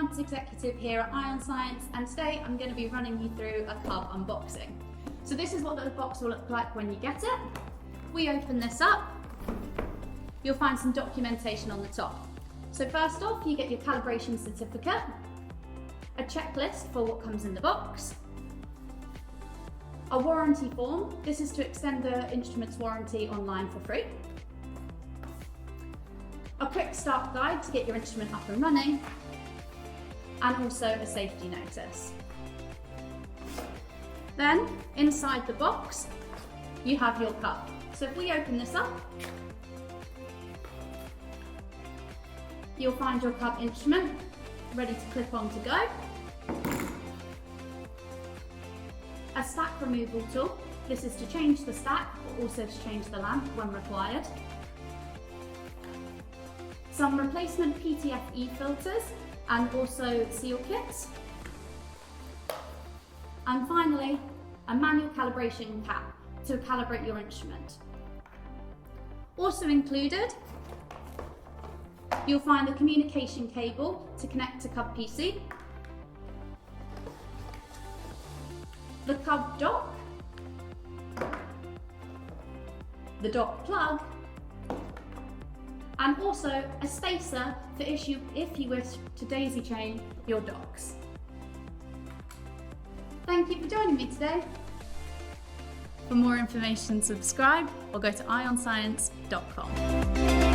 Accounts Executive here at Ion Science, and today I'm going to be running you through a Cub unboxing. So this is what the box will look like when you get it. We open this up, you'll find some documentation on the top. So first off, you get your calibration certificate, a checklist for what comes in the box, a warranty form. This is to extend the instrument's warranty online for free. A quick start guide to get your instrument up and running, and also a safety notice. Then, inside the box, you have your Cub. So if we open this up, you'll find your Cub instrument ready to clip on to go. A stack removal tool. This is to change the stack, but also to change the lamp when required. Some replacement PTFE filters and also seal kits. And finally, a manual calibration cap to calibrate your instrument. Also included, you'll find a communication cable to connect to Cub PC, the Cub dock, the dock plug, and also a spacer for if you wish to daisy chain your docks. Thank you for joining me today. For more information, subscribe or go to ionscience.com.